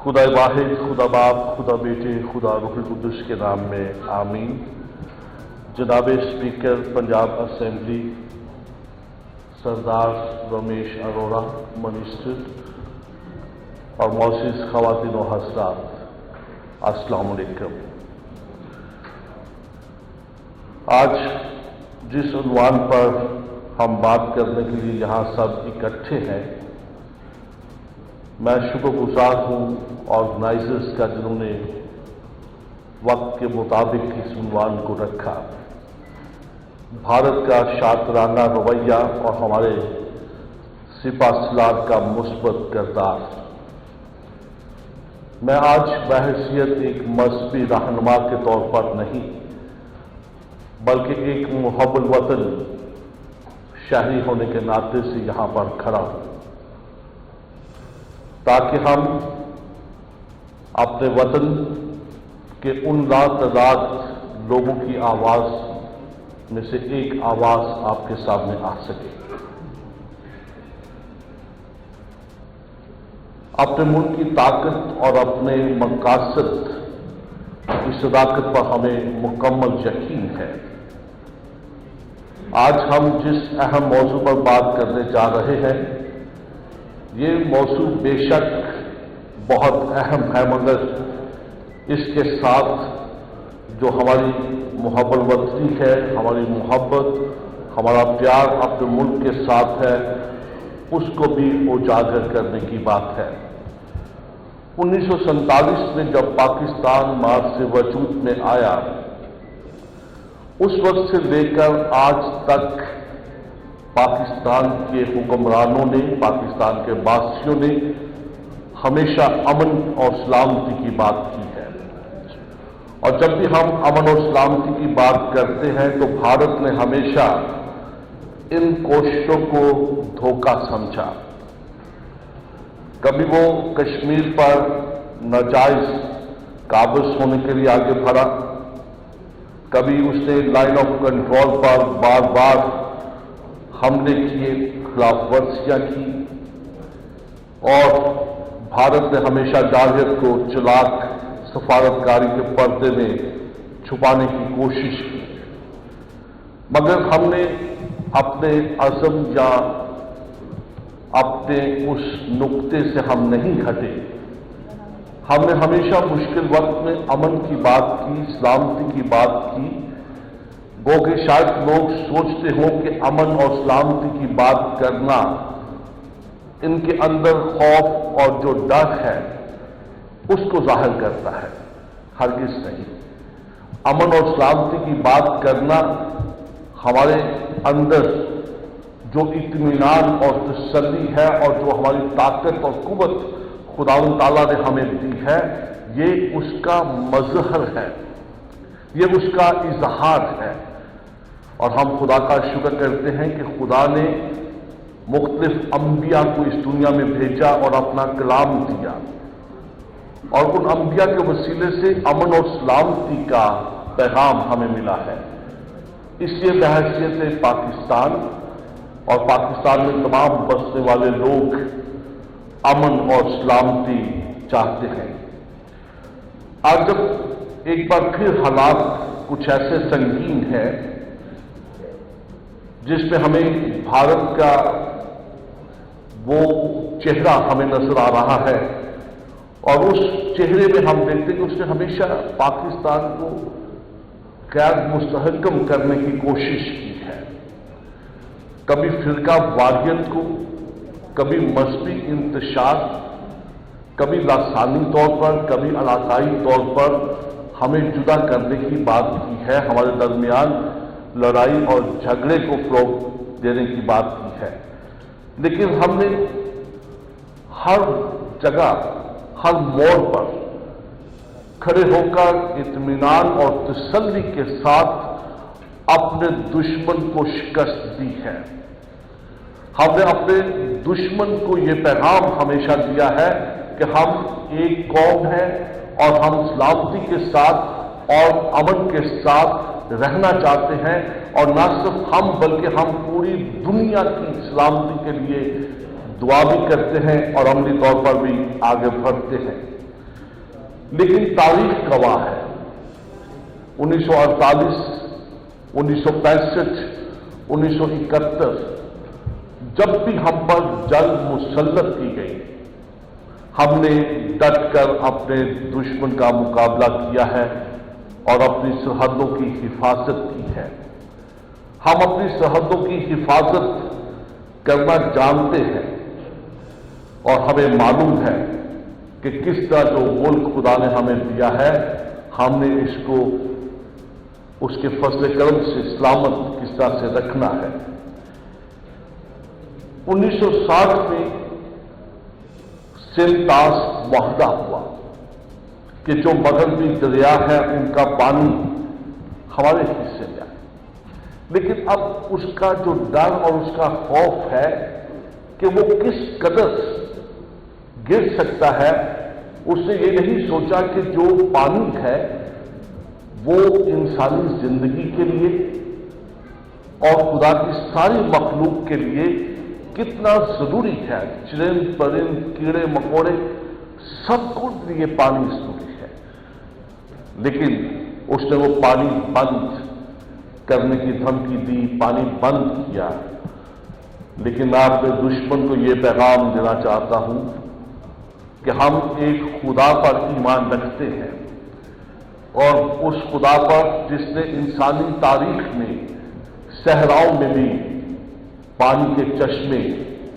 خدا واحد، خدا باپ، خدا بیٹے، خدا روح القدس کے نام میں آمین۔ جناب اسپیکر پنجاب اسمبلی سردار رمیش اروڑا منسٹر اور معزز خواتین و حضرات، السلام علیکم۔ آج جس عنوان پر ہم بات کرنے کے لیے یہاں سب اکٹھے ہیں، میں شکر گزار ہوں آرگنائزرز کا جنہوں نے وقت کے مطابق اس عنوان کو رکھا۔ بھارت کا شاطرانہ رویہ اور ہمارے سپہ سالار کا مثبت کردار۔ میں آج بحیثیت ایک مذہبی رہنما کے طور پر نہیں، بلکہ ایک محب الوطن شہری ہونے کے ناطے سے یہاں پر کھڑا ہوں، تاکہ ہم اپنے وطن کے ان لاتعداد لوگوں کی آواز میں سے ایک آواز آپ کے سامنے آ سکے۔ اپنے ملک کی طاقت اور اپنے مقاصد کی صداقت پر ہمیں مکمل یقین ہے۔ آج ہم جس اہم موضوع پر بات کرنے جا رہے ہیں، یہ موضوع بے شک بہت اہم ہے، مگر اس کے ساتھ جو ہماری محب الوطنی ہے، ہماری محبت، ہمارا پیار اپنے ملک کے ساتھ ہے، اس کو بھی اجاگر کرنے کی بات ہے۔ 1947 میں جب پاکستان مارچ سے وجود میں آیا، اس وقت سے لے کر آج تک پاکستان کے حکمرانوں نے، پاکستان کے باشندوں نے ہمیشہ امن اور سلامتی کی بات کی ہے، اور جب بھی ہم امن اور سلامتی کی بات کرتے ہیں تو بھارت نے ہمیشہ ان کوششوں کو دھوکہ سمجھا۔ کبھی وہ کشمیر پر ناجائز قابض ہونے کے لیے آگے بڑھا، کبھی اس نے لائن آف کنٹرول پر بار بار حملے کیے، خلاف ورزیاں کی، اور بھارت نے ہمیشہ جارحیت کو چلاک سفارتکاری کے پردے میں چھپانے کی کوشش کی، مگر ہم نے اپنے عزم یا اپنے اس نقطے سے ہم نہیں ہٹے۔ ہم نے ہمیشہ مشکل وقت میں امن کی بات کی، سلامتی کی بات کی۔ گو کہ شاید لوگ سوچتے ہوں کہ امن اور سلامتی کی بات کرنا ان کے اندر خوف اور جو ڈر ہے اس کو ظاہر کرتا ہے، ہرگز نہیں۔ امن اور سلامتی کی بات کرنا ہمارے اندر جو اطمینان اور تسلی ہے اور جو ہماری طاقت اور قوت خداوند تعالیٰ نے ہمیں دی ہے، یہ اس کا مظہر ہے، یہ اس کا اظہار ہے۔ اور ہم خدا کا شکر کرتے ہیں کہ خدا نے مختلف انبیاء کو اس دنیا میں بھیجا اور اپنا کلام دیا، اور ان انبیاء کے وسیلے سے امن اور سلامتی کا پیغام ہمیں ملا ہے۔ اس لیے بحیثیت پاکستان اور پاکستان میں تمام بسنے والے لوگ امن اور سلامتی چاہتے ہیں۔ آج جب ایک بار پھر حالات کچھ ایسے سنگین ہیں جس میں ہمیں بھارت کا وہ چہرہ ہمیں نظر آ رہا ہے، اور اس چہرے میں ہم دیکھتے ہیں کہ اس نے ہمیشہ پاکستان کو غیر مستحکم کرنے کی کوشش کی ہے، کبھی فرقہ واریت کو، کبھی مذہبی انتشار، کبھی لسانی طور پر، کبھی علاقائی طور پر ہمیں جدا کرنے کی بات کی ہے، ہمارے درمیان لڑائی اور جھگڑے کو فروغ دینے کی بات کی ہے۔ لیکن ہم نے ہر جگہ، ہر موڑ پر کھڑے ہو کر اطمینان اور تسلی کے ساتھ اپنے دشمن کو شکست دی ہے۔ ہم نے اپنے دشمن کو یہ پیغام ہمیشہ دیا ہے کہ ہم ایک قوم ہیں اور ہم سلامتی کے ساتھ اور امن کے ساتھ رہنا چاہتے ہیں، اور نہ صرف ہم بلکہ ہم پوری دنیا کی سلامتی کے لیے دعا بھی کرتے ہیں اور عملی طور پر بھی آگے بڑھتے ہیں۔ लेकिन तारीख गवाह है 1948, 1965, 1971 जब भी हम पर जंग मुसल्लत की गई, हमने डटकर अपने दुश्मन का मुकाबला किया है और अपनी सरहदों की हिफाजत की है। हम अपनी सरहदों की हिफाजत करना जानते हैं और हमें मालूम है कि किस तरह जो मुल्क खुदा ने हमें दिया है, हमने इसको उसके फजल करम से सलामत किस तरह से रखना है। 1960 में सेंटास वाहदा हुआ कि जो मगरबी दरिया है उनका पानी हमारे हिस्से में आए, लेकिन अब उसका जो डर और उसका खौफ है कि वो किस कदर गिर सकता है, उसने ये नहीं सोचा कि जो पानी है वो इंसानी जिंदगी के लिए और खुदा की सारी मखलूक के लिए कितना जरूरी है। चिरिंद परिंद कीड़े मकोड़े सबको लिए पानी जरूरी है, लेकिन उसने वो पानी बंद करने की धमकी दी, पानी बंद किया। लेकिन मैं अपने दुश्मन को ये पैगाम देना चाहता हूं कि हम एक खुदा पर ईमान रखते हैं और उस खुदा पर जिसने इंसानी तारीख में सहराओं में भी पानी के चश्मे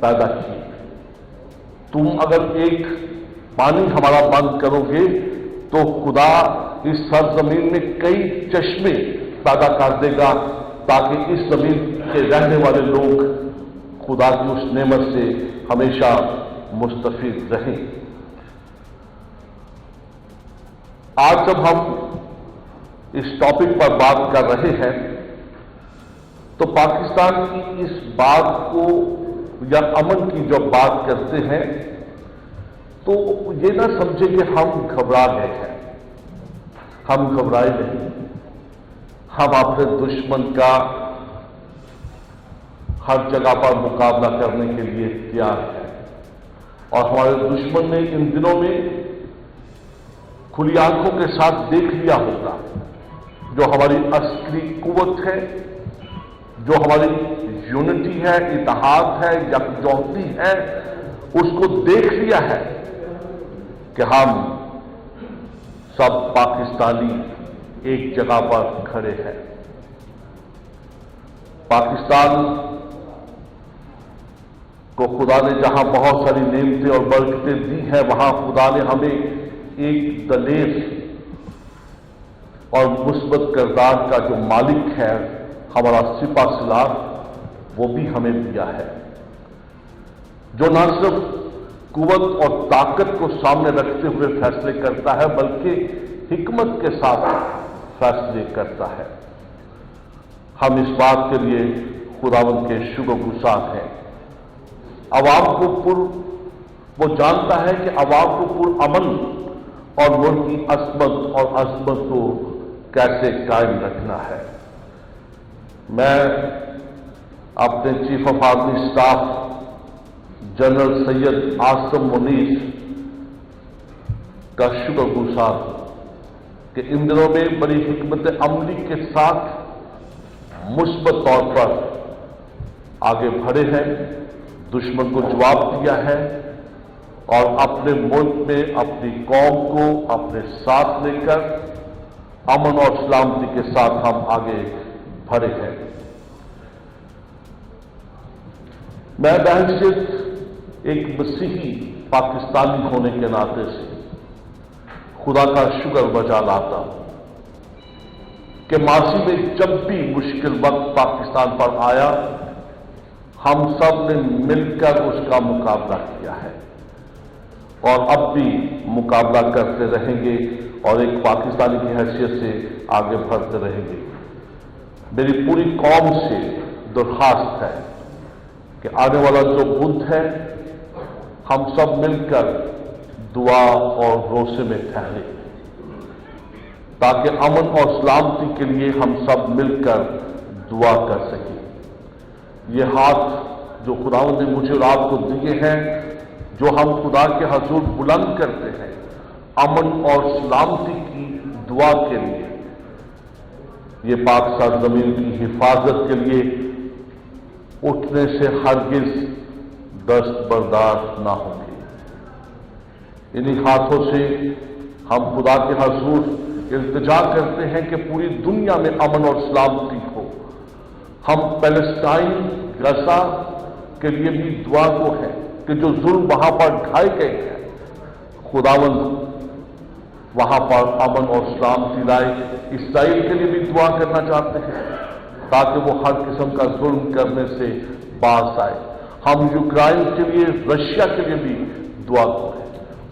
पैदा किए। तुम अगर एक पानी हमारा बंद करोगे तो खुदा इस सरजमीन में कई चश्मे पैदा कर देगा ताकि इस जमीन के रहने वाले लोग खुदा की उस नेमत से हमेशा मुस्तफीद रहें। आज जब हम इस टॉपिक पर बात कर रहे हैं तो पाकिस्तान की इस बात को या अमन की जब बात करते हैं तो ये ना समझे कि हम घबरा गए हैं। हम घबराए नहीं, हम अपने दुश्मन का हर जगह पर मुकाबला करने के लिए तैयार हैं। और हमारे दुश्मन ने इन दिनों में खुली आंखों के साथ देख लिया होगा जो हमारी असली कुव्वत है, जो हमारी यूनिटी है, इत्तेहाद है, यकजहती है, उसको देख लिया है कि हम सब पाकिस्तानी एक जगह पर खड़े हैं। पाकिस्तान को खुदा ने जहां बहुत सारी नेमतें और बरकतें दी हैं, वहां खुदा ने हमें एक दलेर और मुस्बत किरदार का जो मालिक है, हमारा सिपा सलार, वो भी हमें दिया है, जो न सिर्फ कुव्वत और ताकत को सामने रखते हुए फैसले करता है बल्कि हिकमत के साथ फैसले करता है। हम इस बात के लिए खुदावंद के शुक्रगुजार हैं। अवाम को वो जानता है कि अवाम को पुरअमन और मुल्क की असमत और अजमत को कैसे कायम रखना है। मैं अपने chief of army staff general Syed Asim Munir का शुक्रगुजार हूं कि इन दिनों में बड़ी हिकमत अमली के साथ मुस्बत तौर पर आगे बढ़े हैं, दुश्मन को जवाब दिया है और अपने मुल्क में अपनी कौम को अपने साथ लेकर अमन और सलामती के साथ हम आगे बढ़े हैं। मैं बहनसित एक मसीही पाकिस्तानी होने के नाते से खुदा का शुक्र बजा लाता हूं कि माजी में जब भी मुश्किल वक्त पाकिस्तान पर आया, हम सब ने मिलकर उसका मुकाबला किया है और अब भी मुकाबला करते रहेंगे और एक पाकिस्तानी की हैसियत से आगे बढ़ते रहेंगे। मेरी पूरी कौम से दरख्वास्त है कि आने वाला जो बुध है, हम सब मिलकर दुआ और रोसे में ठहरे ताकि अमन और सलामती के लिए हम सब मिलकर दुआ कर सकें। ये हाथ जो खुदावंद ने मुझे और आपको दिए हैं, जो हम खुदा के हजूर बुलंद करते हैं, अमन और सलामती की दुआ के लिए, ये पाक सरजमीन की हिफाजत के लिए उठने से हरगिज दस्तबरदार ना होंगे। इन्हीं हाथों से हम खुदा के हुजूर इल्तिजा करते हैं कि पूरी दुनिया में अमन और सलामती हो। हम पैलेस्टाइन गजा के लिए भी दुआ को है कि जो जुल्म वहां पर ढाए गए हैं, खुदावंद वहां पर अमन और सलामती लाए। इसराइल के लिए भी दुआ करना चाहते हैं ताकि वो हर किस्म का जुल्म करने से बाज आए। हम यूक्रेन के लिए, रशिया के लिए भी दुआ करें।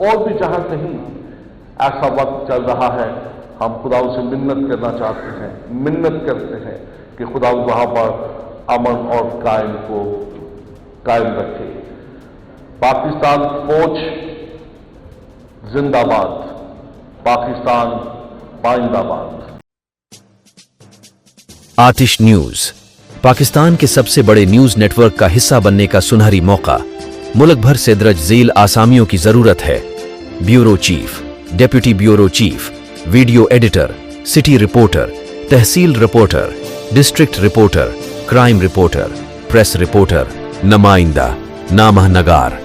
और भी जहां कहीं ऐसा वक्त चल रहा है, हम खुदा से मिन्नत करना चाहते हैं, मिन्नत करते हैं कि खुदा वहां पर अमन और कायम रखे। पाकिस्तान फौज जिंदाबाद, पाकिस्तान पाइंदाबाद। आतिश न्यूज, पाकिस्तान के सबसे बड़े न्यूज नेटवर्क का हिस्सा बनने का सुनहरी मौका। मुल्क भर से दर्ज झेल आसामियों की जरूरत है। Bureau chief, deputy bureau chief, video editor, city reporter, tehsil reporter, district reporter, crime reporter, press reporter, नुमाइंदा, नामह नगार।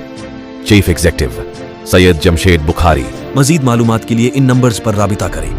Chief executive Syed Jamshed Bukhari. मजीद मालूमात के लिए इन नंबर्स पर राबिता करें।